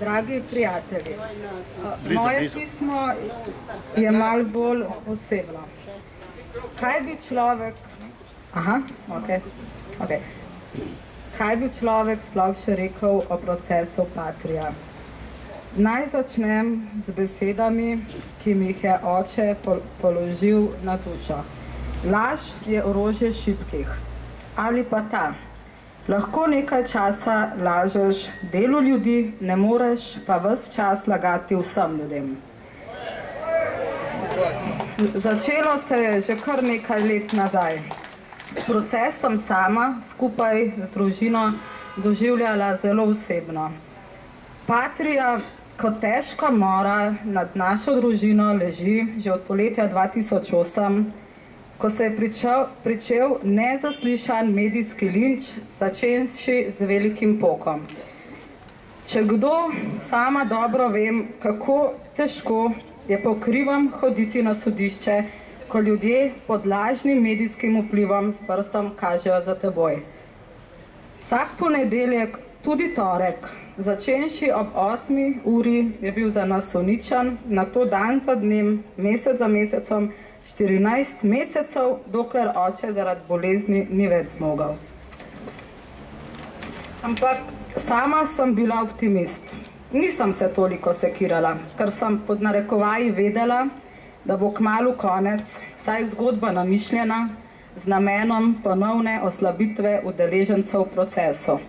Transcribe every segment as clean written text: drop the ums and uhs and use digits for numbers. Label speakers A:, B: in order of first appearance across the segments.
A: Dragi prijatelji, moje pismo je malo bolj osebno. Kaj bi človek... Kaj bi človek sploh še rekel o procesu Patria? Naj začnem z besedami, ki mi jih je oče položil na dušo. Laž je orožje šibkih. Ali pa ta. Lahko nekaj časa lažeš delu ljudi, ne moreš pa ves čas lagati vsem ljudem. Začelo se je že kar nekaj let nazaj. Proces sem sama, skupaj z družino, doživljala zelo osebno. Patria kot težka mora nad našo družino leži že od poletja 2008, ko se je pričel nezaslišan medijski linč, začenši z velikim pokom. Če kdo, sama dobro vem, kako težko je po krivem hoditi na sodišče, ko ljudje pod lažnim medijskim vplivom s prstom kažejo za teboj. Vsak ponedeljek, tudi torek, začenši ob 8. uri, je bil za nas uničen, nato dan za dnem, mesec za mesecem, 14 mesecev, dokler oče zaradi bolezni ni več zmogel. Ampak sama sem bila optimist. Nisem se toliko sekirala, ker sem pod narekovaji vedela, da bo kmalu konec, saj zgodba namišljena, z namenom ponovne oslabitve udeležencev v procesu.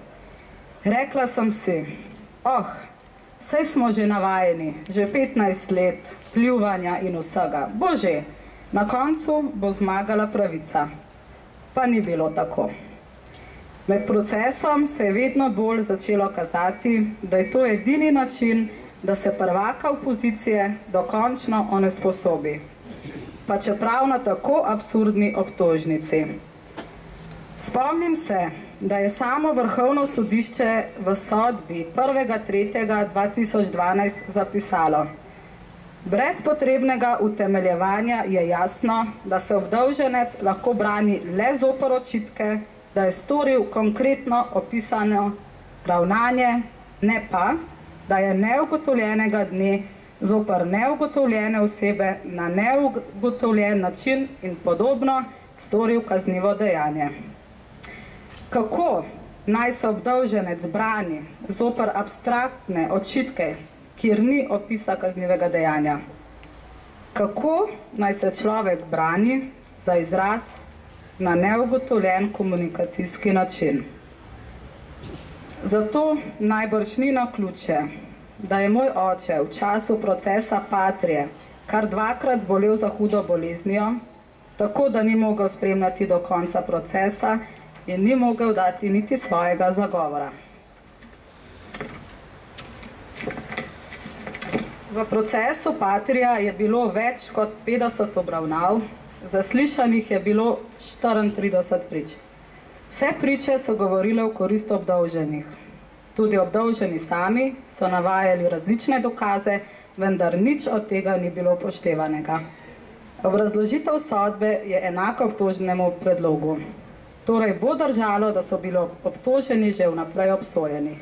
A: Rekla sem si, saj smo že navajeni, že 15 let pljuvanja in vsega, bo že. Na koncu bo zmagala pravica. Pa ni bilo tako. Med procesom se je vedno bolj začelo kazati, da je to edini način, da se prvaka opozicije dokončno onesposobi. Pa čeprav na tako absurdni obtožnici. Spomnim se, da je samo Vrhovno sodišče v sodbi 1.3.2012 zapisalo: brez potrebnega utemeljevanja je jasno, da se obdolženec lahko brani le zoper očitke, da je storil konkretno opisano ravnanje, ne pa, da je neugotovljenega dne zoper neugotovljene osebe na neugotovljen način in podobno storil kaznivo dejanje. Kako naj se obdolženec brani zoper abstraktne očitke, kjer ni opisa kaznivega dejanja? Kako naj se človek brani za izraz na neugotovljen komunikacijski način? Zato najbrž ni naključje, da je moj oče v času procesa Patrije kar 2-krat zbolel za hudo boleznijo, tako da ni mogel spremljati do konca procesa in ni mogel dati niti svojega zagovora. V procesu Patrija je bilo več kot 50 obravnav, zaslišanih je bilo 34 prič. Vse priče so govorile v korist obdolženih. Tudi obdolženi sami so navajali različne dokaze, vendar nič od tega ni bilo upoštevanega. Obrazložitev sodbe je enaka obtoženemu predlogu. Torej bo držalo, da so bili obtoženi že vnaprej obsojeni.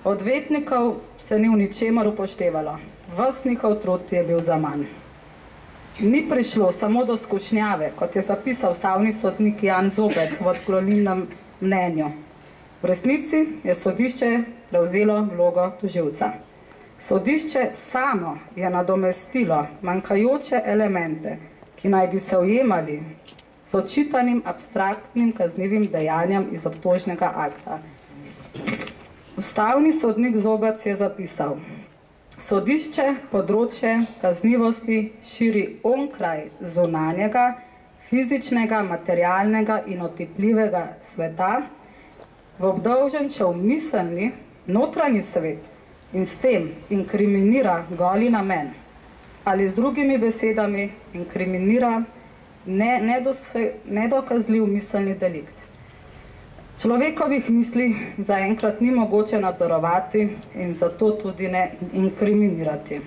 A: Odvetnikov se ni v ničemer upoštevalo. Ves njihov trud je bil zaman. Ni prišlo samo do skušnjave, kot je zapisal ustavni sodnik Jan Zobec v odklonilnem mnenju. V resnici je sodišče prevzelo vlogo tožilca. Sodišče samo je nadomestilo manjkajoče elemente, ki naj bi se ujemali z očitanim abstraktnim kaznivim dejanjem iz obtožnega akta. Ustavni sodnik Zobec je zapisal: sodišče področje kaznivosti širi onkraj zunanjega, fizičnega, materialnega in otipljivega sveta v obdolženčev miselni notranji svet in s tem inkriminira goli namen, ali z drugimi besedami inkriminira nedokazljiv miselni delikt. Človekovih misli zaenkrat ni mogoče nadzorovati in zato tudi ne inkriminirati.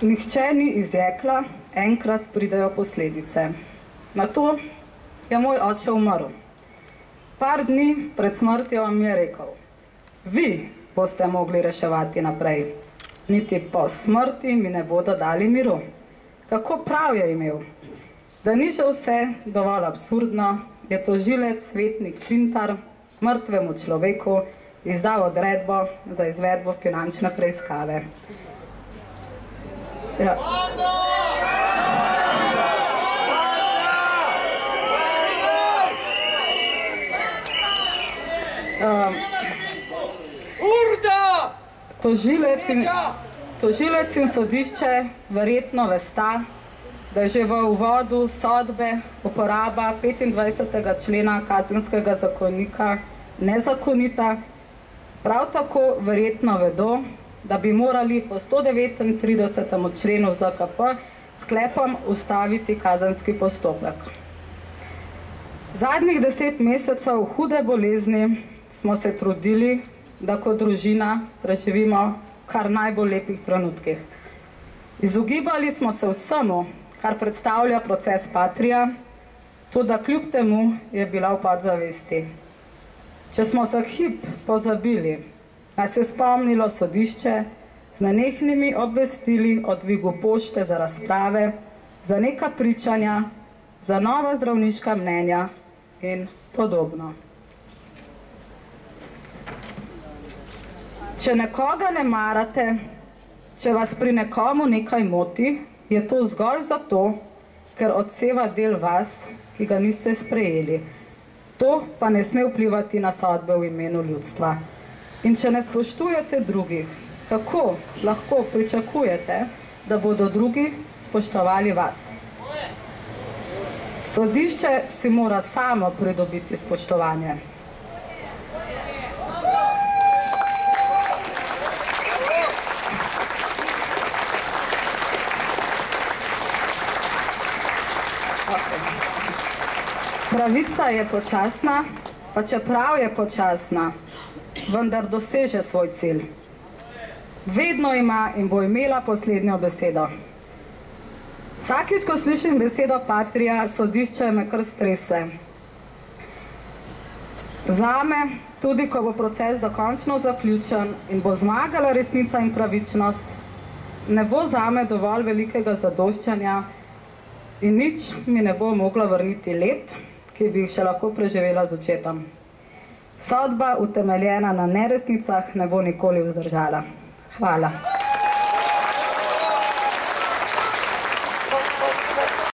A: Nihče ni izrekla, enkrat pridejo posledice. Nato je moj oče umrl. Par dni pred smrtjo mi je rekel: vi boste mogli reševati naprej. Niti po smrti mi ne bodo dali miru. Kako prav je imel. Da ni že vse dovolj absurdno, je tožilec svetnik Klintar mrtvemu človeku izdal odredbo za izvedbo finančne preiskave. Ja. Tožilec in sodišče verjetno vesta, da je že v uvodu sodbe uporaba 25. člena Kazenskega zakonika nezakonita. Prav tako verjetno vedo, da bi morali po 139. členu ZKP sklepom ustaviti kazenski postopek. Zadnjih 10 mesecev hude bolezni smo se trudili, da kot družina preživimo kar najbolj lepih trenutkih. Izogibali smo se vsemu, kar predstavlja proces Patria, toda kljub temu je bila v podzavesti. Če smo za hip pozabili, nas je spomnilo sodišče z nenehnimi obvestili o dvigu pošte za razprave, za neka pričanja, za nova zdravniška mnenja in podobno. Če nekoga ne marate, če vas pri nekomu nekaj moti, je to zgolj zato, ker odseva del vas, ki ga niste sprejeli. To pa ne sme vplivati na sodbe v imenu ljudstva. In če ne spoštujete drugih, kako lahko pričakujete, da bodo drugi spoštovali vas? Sodišče si mora samo pridobiti spoštovanje. Pravica je počasna, pa čeprav je počasna, vendar doseže svoj cilj. Vedno ima in bo imela poslednjo besedo. Vsakič, ko slišim besedo Patria, sodišče me kar strese. Zame, tudi ko bo proces dokončno zaključen in bo zmagala resnica in pravičnost, ne bo zame dovolj velikega zadoščanja in nič mi ne bo moglo vrniti let, ki bi jih še lahko preživela z očetom. Sodba, utemeljena na neresnicah, ne bo nikoli vzdržala. Hvala.